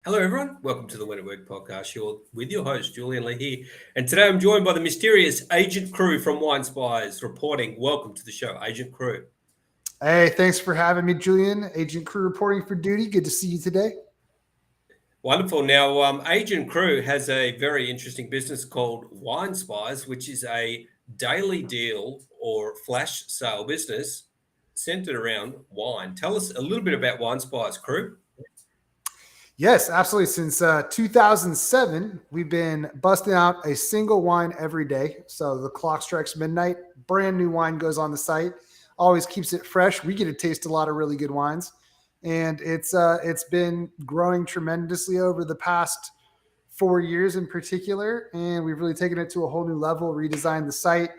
Hello, everyone. Welcome to the When at Work podcast. You're with your host, Julian here. And today I'm joined by the mysterious Agent Crew from Wine Spies reporting. Welcome to the show, Agent Crew. Hey, thanks for having me, Julian. Agent Crew reporting for duty. Good to see you today. Wonderful. Now, Agent Crew has a very interesting business called Wine Spies, which is a daily deal or flash sale business centered around wine. Tell us a little bit about Wine Spies, Crew. Yes, absolutely. Since 2007, we've been busting out a single wine every day. So the clock strikes midnight, brand new wine goes on the site. Always keeps it fresh. We get to taste a lot of really good wines, and it's been growing tremendously over the past 4 years in particular. And we've really taken it to a whole new level, redesigned the site,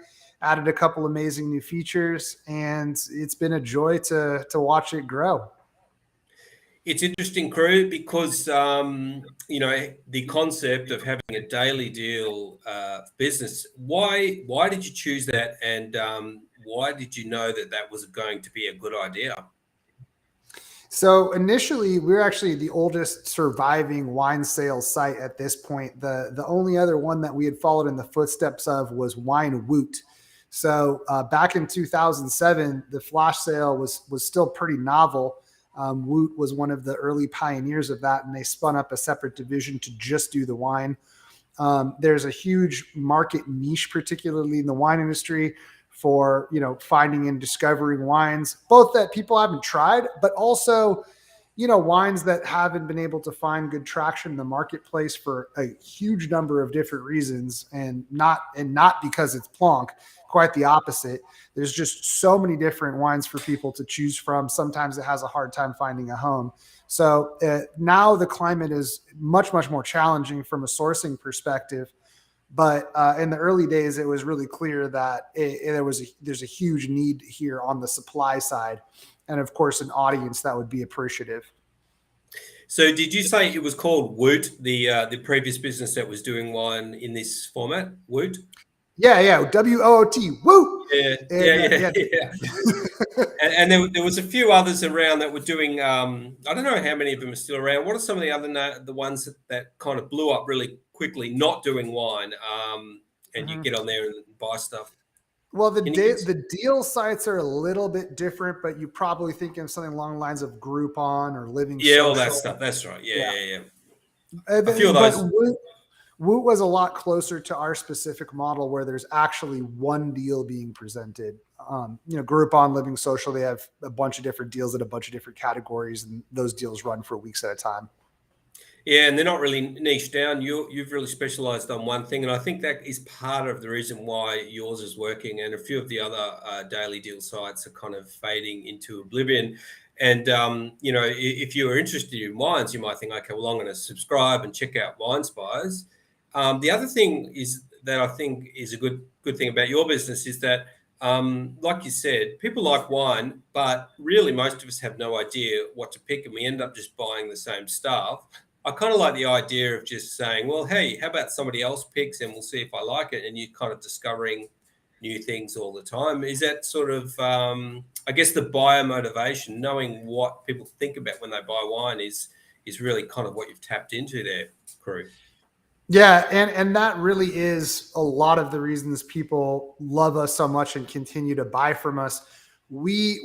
added a couple amazing new features, and it's been a joy to watch it grow. It's interesting, Crew, because the concept of having a daily deal business. Why did you choose that, and why did you know that that was going to be a good idea? So initially, we're actually the oldest surviving wine sales site at this point. The only other one that we had followed in the footsteps of was Wine Woot. So back in 2007, the flash sale was still pretty novel. Woot was one of the early pioneers of that, and they spun up a separate division to just do the wine. There's a huge market niche, particularly in the wine industry, for finding and discovering wines, both that people haven't tried, but also wines that haven't been able to find good traction in the marketplace for a huge number of different reasons, and not because it's plonk. Quite the opposite. There's just so many different wines for people to choose from. Sometimes it has a hard time finding a home. So now the climate is much, much more challenging from a sourcing perspective. But in the early days, it was really clear that there's a huge need here on the supply side, and of course, an audience that would be appreciative. So, did you say it was called Woot, the previous business that was doing wine in this format? Woot. Yeah, WOOT, woo. Yeah. And there was a few others around that were doing. I don't know how many of them are still around. What are some of the the ones that kind of blew up really quickly, not doing wine? And you get on there and buy stuff. Well, the deal sites are a little bit different, but you probably think of something along the lines of Groupon or Living Yeah, Social. all that stuff. That's right. Yeah. A few of those. Woot was a lot closer to our specific model, where there's actually one deal being presented. Groupon, Living Social, they have a bunch of different deals in a bunch of different categories, and those deals run for weeks at a time. Yeah, and they're not really niche down. You've really specialised on one thing, and I think that is part of the reason why yours is working, and a few of the other daily deal sites are kind of fading into oblivion. And if you're interested in wines, you might think, okay, well, I'm going to subscribe and check out Wine Spies. The other thing is that I think is a good thing about your business is that, like you said, people like wine, but really most of us have no idea what to pick, and we end up just buying the same stuff. I kind of like the idea of just saying, well, hey, how about somebody else picks and we'll see if I like it, and you kind of discovering new things all the time. Is that sort of, I guess, the buyer motivation, knowing what people think about when they buy wine is really kind of what you've tapped into there, Crew. Yeah, and that really is a lot of the reasons people love us so much and continue to buy from us.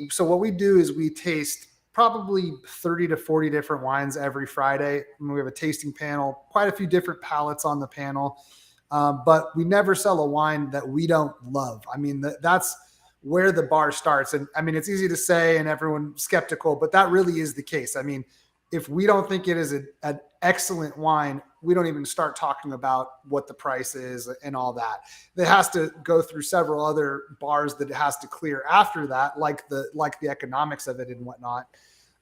So what we do is we taste probably 30 to 40 different wines every Friday. And we have a tasting panel, quite a few different palettes on the panel. But we never sell a wine that we don't love. I mean, that's where the bar starts. And I mean, it's easy to say and everyone's skeptical, but that really is the case. I mean, if we don't think it is an excellent wine, we don't even start talking about what the price is and all that. It has to go through several other bars that it has to clear after that, like the economics of it and whatnot,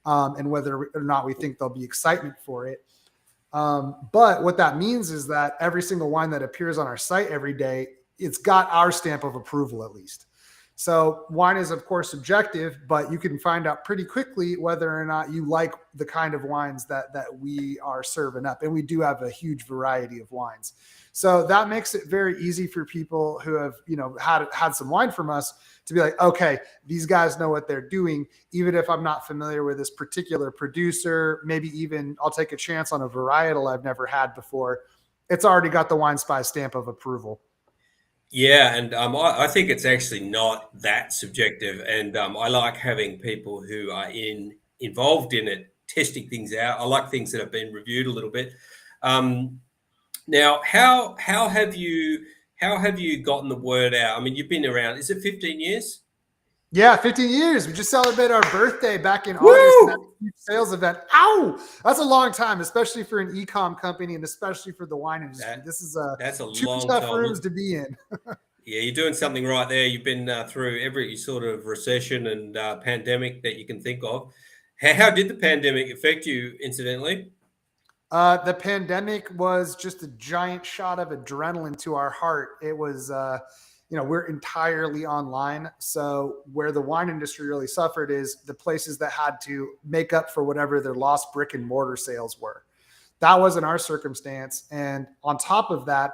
and whether or not we think there'll be excitement for it. But what that means is that every single wine that appears on our site every day, it's got our stamp of approval at least. So wine is, of course, subjective, but you can find out pretty quickly whether or not you like the kind of wines that we are serving up. And we do have a huge variety of wines. So that makes it very easy for people who have, had some wine from us to be like, okay, these guys know what they're doing. Even if I'm not familiar with this particular producer, maybe even I'll take a chance on a varietal I've never had before. It's already got the Wine Spy stamp of approval. Yeah, and I think it's actually not that subjective, and I like having people who are involved in it, testing things out. I like things that have been reviewed a little bit. Now, how have you gotten the word out? I mean, you've been around. Is it 15 years? Yeah, 15 years. We just celebrated our birthday back in Woo! August. And that's a huge sales event. Ow! That's a long time, especially for an e-com company and especially for the wine industry. This is that's a two long tough time. rooms to be in. Yeah, you're doing something right there. You've been through every sort of recession and pandemic that you can think of. How did the pandemic affect you, incidentally? The pandemic was just a giant shot of adrenaline to our heart. It was, we're entirely online. So where the wine industry really suffered is the places that had to make up for whatever their lost brick and mortar sales were. That wasn't our circumstance. And on top of that,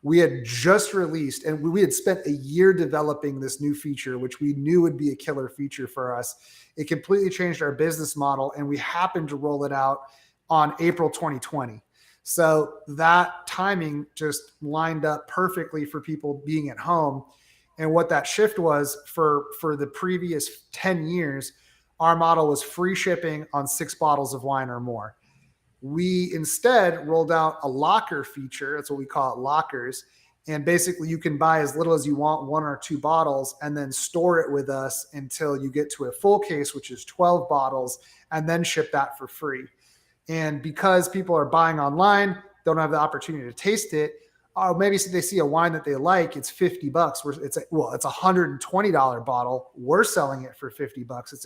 we had just released and we had spent a year developing this new feature, which we knew would be a killer feature for us. It completely changed our business model, and we happened to roll it out on April 2020. So that timing just lined up perfectly for people being at home. And what that shift was for the previous 10 years, our model was free shipping on 6 bottles of wine or more. We instead rolled out a locker feature. That's what we call it, lockers. And basically you can buy as little as you want, 1 or 2 bottles, and then store it with us until you get to a full case, which is 12 bottles, and then ship that for free. And because people are buying online, don't have the opportunity to taste it. Maybe they see a wine that they like, it's $50. It's a $120 bottle. We're selling it for $50. It's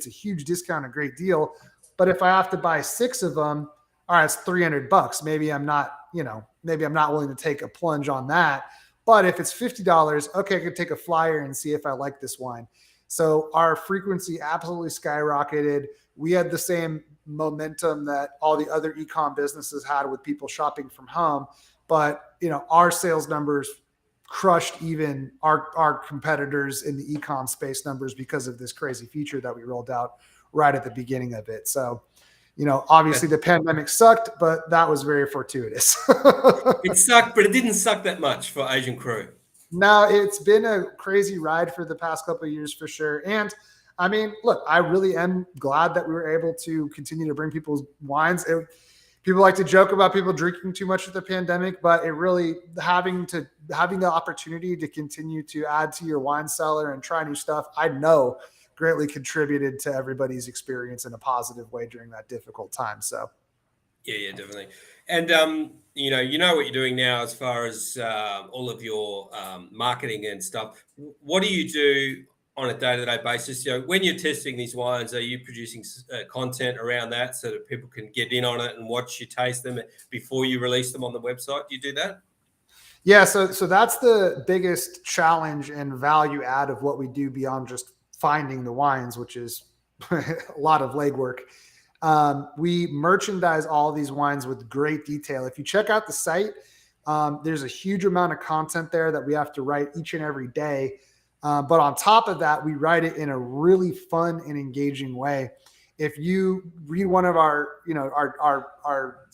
a huge discount, a great deal. But if I have to buy 6 of them, all right, it's $300. Maybe I'm not willing to take a plunge on that. But if it's $50, okay, I could take a flyer and see if I like this wine. So our frequency absolutely skyrocketed. We had the same momentum that all the other e-com businesses had with people shopping from home. But, our sales numbers crushed even our competitors in the e-com space numbers because of this crazy feature that we rolled out right at the beginning of it. So, obviously the pandemic sucked, but that was very fortuitous. It sucked, but it didn't suck that much for Asian Crew. No, it's been a crazy ride for the past couple of years for sure. And I mean, look, I really am glad that we were able to continue to bring people's wines. People like to joke about people drinking too much with the pandemic, but it really having the opportunity to continue to add to your wine cellar and try new stuff, I know greatly contributed to everybody's experience in a positive way during that difficult time. So, yeah, definitely. And you know what you're doing now as far as all of your marketing and stuff. What do you do on a day-to-day basis? When you're testing these wines, are you producing content around that so that people can get in on it and watch you taste them before you release them on the website? Do you do that? Yeah, so that's the biggest challenge and value add of what we do beyond just finding the wines, which is a lot of legwork. We merchandise all these wines with great detail. If you check out the site, there's a huge amount of content there that we have to write each and every day. But on top of that, we write it in a really fun and engaging way. If you read one of our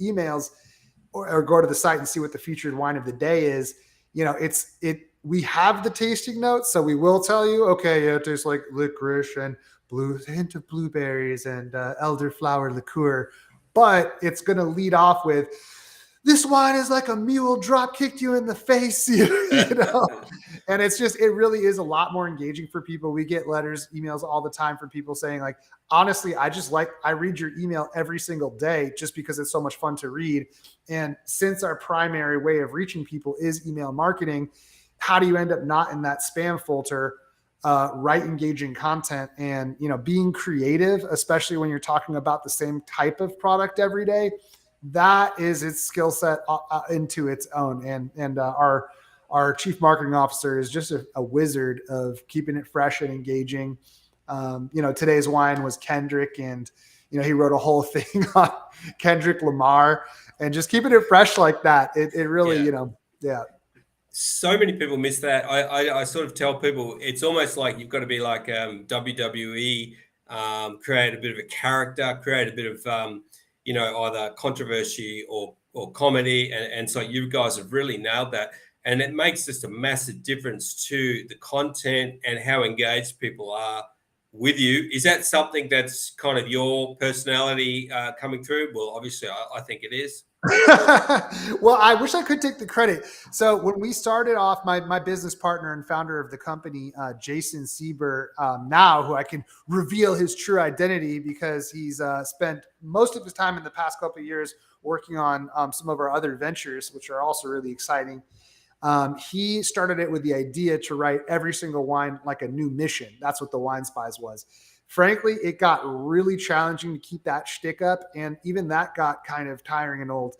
emails or go to the site and see what the featured wine of the day is, we have the tasting notes. So we will tell you, okay, it tastes like licorice and a hint of blueberries and elderflower liqueur. But it's going to lead off with, this wine is like a mule drop kicked you in the face, And it really is a lot more engaging for people. We get letters, emails all the time from people saying like, honestly, I read your email every single day just because it's so much fun to read. And since our primary way of reaching people is email marketing, how do you end up not in that spam filter, write engaging content and, being creative, especially when you're talking about the same type of product every day? That is its skill set into its own. And our our chief marketing officer is just a wizard of keeping it fresh and engaging. Today's wine was Kendrick, and he wrote a whole thing on Kendrick Lamar, and just keeping it fresh like that. It really, yeah. So many people miss that. I sort of tell people it's almost like you've got to be like WWE, create a bit of a character, create a bit of either controversy or comedy, and so you guys have really nailed that, and it makes just a massive difference to the content and how engaged people are with you. Is that something that's kind of your personality coming through? Well, obviously, I think it is. Well, I wish I could take the credit. So when we started off, my business partner and founder of the company, Jason Sieber, now who I can reveal his true identity because he's spent most of his time in the past couple of years working on some of our other ventures, which are also really exciting. He started it with the idea to write every single wine like a new mission. That's what the Wine Spies was. Frankly, it got really challenging to keep that shtick up. And even that got kind of tiring and old,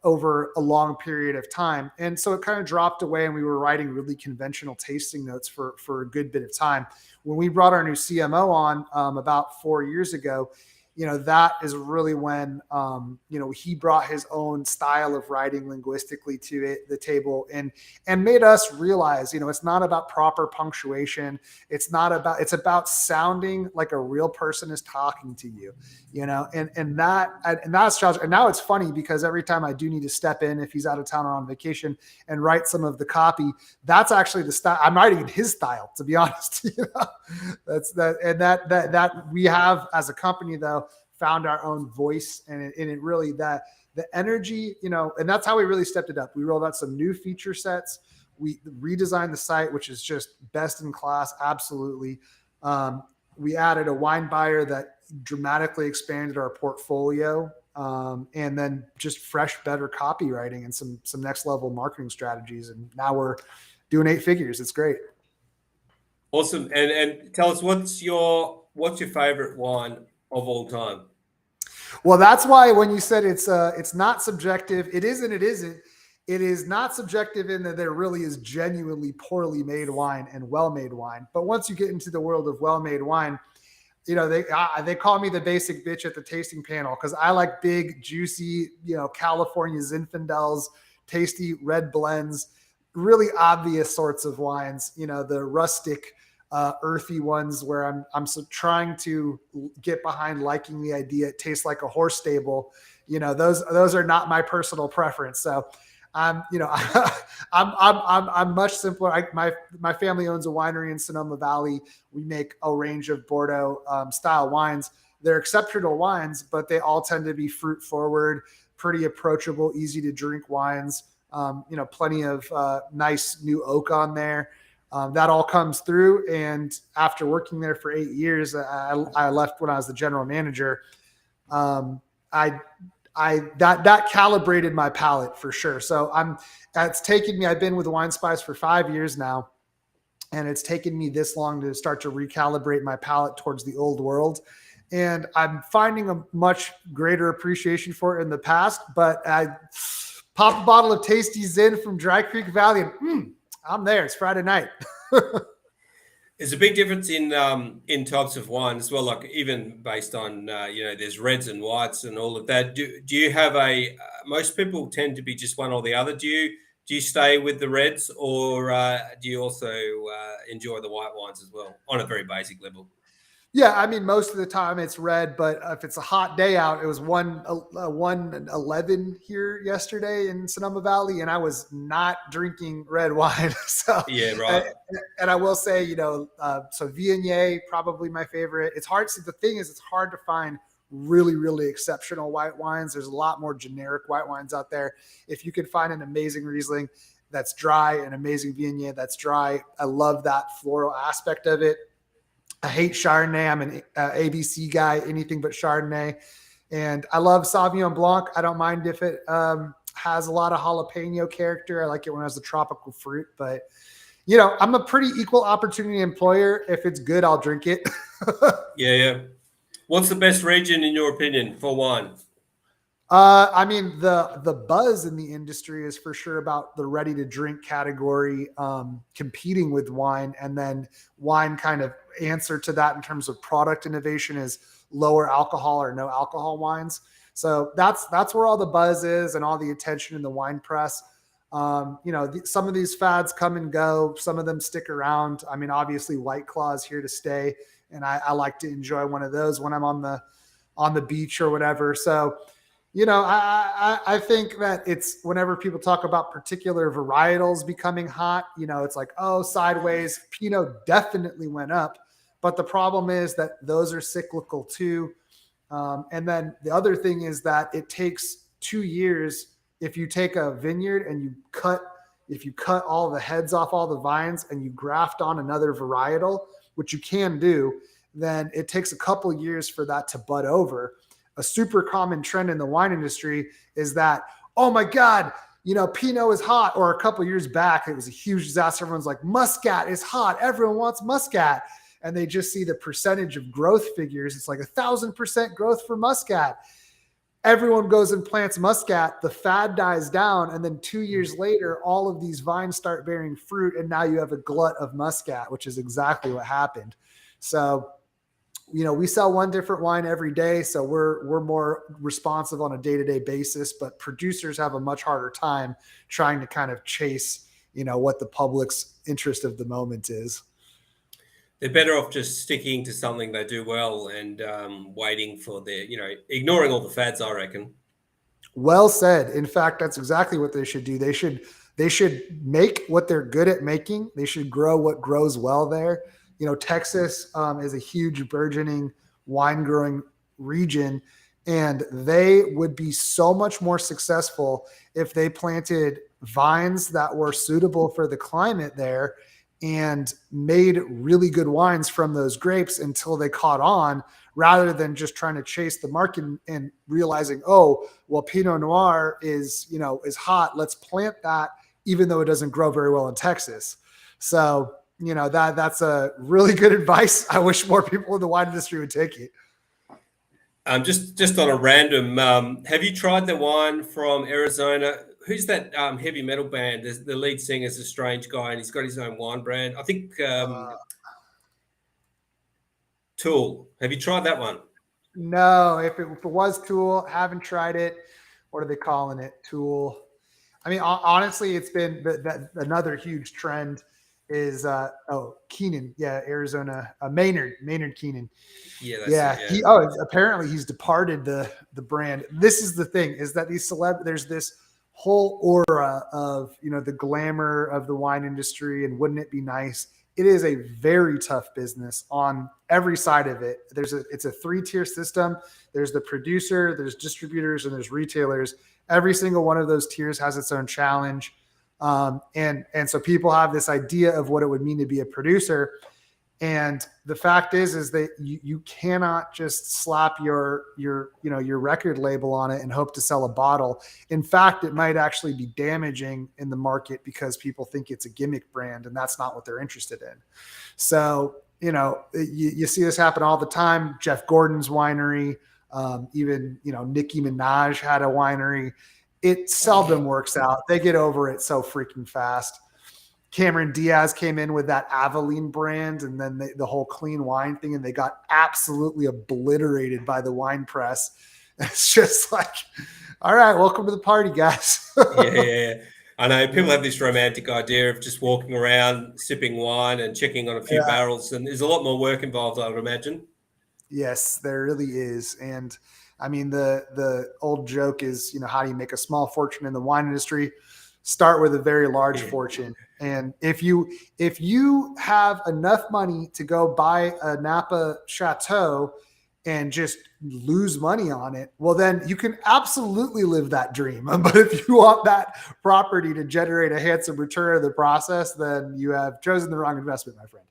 over a long period of time. And so it kind of dropped away, and we were writing really conventional tasting notes for a good bit of time. When we brought our new CMO on about 4 years ago, that is really when, he brought his own style of writing linguistically to the table and made us realize, it's not about proper punctuation. It's about sounding like a real person is talking to you, and that's challenging. And now it's funny because every time I do need to step in, if he's out of town or on vacation, and write some of the copy, that's actually the style. I'm writing in his style, to be honest. That's that. And that we have as a company though, found our own voice, and it really, that the energy, and that's how we really stepped it up. We rolled out some new feature sets. We redesigned the site, which is just best in class. Absolutely. We added a wine buyer that dramatically expanded our portfolio. And then just fresh, better copywriting and some next level marketing strategies. And now we're doing 8 figures. It's great. Awesome. And tell us, what's your favorite wine of all time? Well, that's why when you said it's not subjective, it is and it isn't. It is not subjective in that there really is genuinely poorly made wine and well-made wine. But once you get into the world of well-made wine, they call me the basic bitch at the tasting panel because I like big, juicy, California Zinfandels, tasty red blends, really obvious sorts of wines. The rustic, earthy ones where I'm trying to get behind liking the idea it tastes like a horse stable. Those are not my personal preference. So I'm much simpler. My family owns a winery in Sonoma Valley. We make a range of Bordeaux style wines. They're exceptional wines, but they all tend to be fruit forward, pretty approachable, easy to drink wines. Plenty of nice new oak on there. That all comes through. And after working there for 8 years, I left when I was the general manager. That calibrated my palate for sure. So it's taken me, I've been with Wine Spies for 5 years now, and it's taken me this long to start to recalibrate my palate towards the old world. And I'm finding a much greater appreciation for it in the past, but I pop a bottle of Tasty Zin from Dry Creek Valley and I'm there. It's Friday night. There's a big difference in types of wine as well. Like even based on there's reds and whites and all of that. Do you have most people tend to be just one or the other. Do you stay with the reds, or do you also enjoy the white wines as well on a very basic level? Yeah, I mean, most of the time it's red, but if it's a hot day out, it was 111 here yesterday in Sonoma Valley, and I was not drinking red wine. So yeah, right. And I will say, so Viognier, probably my favorite. It's hard. So the thing is, it's hard to find really, really exceptional white wines. There's a lot more generic white wines out there. If you can find an amazing Riesling that's dry, an amazing Viognier that's dry, I love that floral aspect of it. I hate Chardonnay. I'm an ABC guy, anything but Chardonnay. And I love Sauvignon Blanc. I don't mind if it has a lot of jalapeno character. I like it when it has a tropical fruit. But, I'm a pretty equal opportunity employer. If it's good, I'll drink it. Yeah. What's the best region in your opinion for wine? I mean, the buzz in the industry is for sure about the ready to drink category competing with wine, and then wine kind of answer to that in terms of product innovation is lower alcohol or no alcohol wines. So that's where all the buzz is and all the attention in the wine press. Some of these fads come and go. Some of them stick around. I mean, obviously, White Claw is here to stay, and I like to enjoy one of those when I'm on the beach or whatever. So I think that it's whenever people talk about particular varietals becoming hot, it's like, oh, sideways. Pinot definitely went up, but the problem is that those are cyclical too. And then the other thing is that it takes 2 years. If you take a vineyard and if you cut all the heads off all the vines and you graft on another varietal, which you can do, then it takes a couple of years for that to bud over. A super common trend in the wine industry is that, oh my God, Pinot is hot. Or a couple of years back, it was a huge disaster. Everyone's like, Muscat is hot. Everyone wants Muscat. And they just see the percentage of growth figures. It's like 1,000% growth for Muscat. Everyone goes and plants Muscat. The fad dies down. And then 2 years later, all of these vines start bearing fruit. And now you have a glut of Muscat, which is exactly what happened. So, we sell one different wine every day, so we're more responsive on a day-to-day basis, but producers have a much harder time trying to kind of chase, what the public's interest of the moment is. They're better off just sticking to something they do well and waiting for their, ignoring all the fads, I reckon. Well said. In fact, that's exactly what they should do. They should make what they're good at making. They should grow what grows well there. Texas is a huge burgeoning wine growing region, and they would be so much more successful if they planted vines that were suitable for the climate there and made really good wines from those grapes until they caught on, rather than just trying to chase the market and realizing, oh, well, Pinot Noir is hot. Let's plant that, even though it doesn't grow very well in Texas. So, that's a really good advice. I wish more people in the wine industry would take it. Just on a random, have you tried the wine from Arizona? Who's that heavy metal band? The lead singer is a strange guy, and he's got his own wine brand. I think Tool. Have you tried that one? No, if it was Tool, haven't tried it. What are they calling it? Tool. I mean, honestly, it's been another huge trend is Keenan, Arizona, Maynard Keenan. Apparently he's departed the brand. This is the thing, is that there's this whole aura of the glamour of the wine industry, and wouldn't it be nice? It is a very tough business on every side of it. It's a 3-tier system. There's the producer, there's distributors, and there's retailers. Every single one of those tiers has its own challenge. And so people have this idea of what it would mean to be a producer. And the fact is that you cannot just slap your record label on it and hope to sell a bottle. In fact, it might actually be damaging in the market because people think it's a gimmick brand, and that's not what they're interested in. So, you see this happen all the time. Jeff Gordon's winery, even, Nicki Minaj had a winery. It seldom works out. They get over it so freaking fast. Cameron Diaz came in with that Aveline brand, and then the whole clean wine thing, and they got absolutely obliterated by the wine press. It's just like, all right, welcome to the party, guys. Yeah. I know people have this romantic idea of just walking around, sipping wine and checking on a few barrels, and there's a lot more work involved, I would imagine. Yes, there really is. And I mean, the old joke is, how do you make a small fortune in the wine industry? Start with a very large fortune. And if you have enough money to go buy a Napa Chateau and just lose money on it, well, then you can absolutely live that dream. But if you want that property to generate a handsome return of the process, then you have chosen the wrong investment, my friend.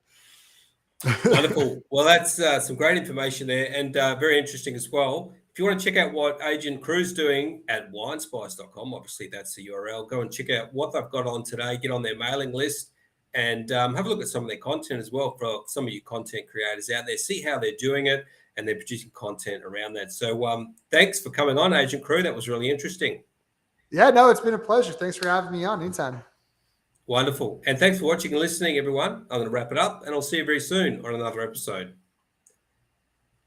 Wonderful. Well, that's some great information there, and very interesting as well. If you want to check out what Agent Crew's doing at winespice.com, obviously that's the URL. Go and check out what they've got on today. Get on their mailing list and have a look at some of their content as well for some of you content creators out there. See how they're doing it and they're producing content around that. So thanks for coming on, Agent Crew. That was really interesting. Yeah, no, it's been a pleasure. Thanks for having me on anytime. Wonderful. And thanks for watching and listening, everyone. I'm going to wrap it up, and I'll see you very soon on another episode.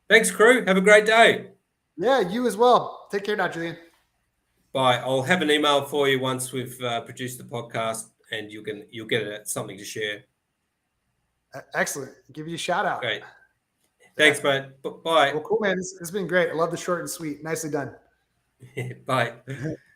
Thanks, crew. Have a great day. Yeah, you as well. Take care now, Julian. Bye. I'll have an email for you once we've produced the podcast, and you'll get something to share. Excellent. Give you a shout out. Great. Thanks, mate. Bye. Well, cool, man. This has been great. I love the short and sweet. Nicely done. Bye.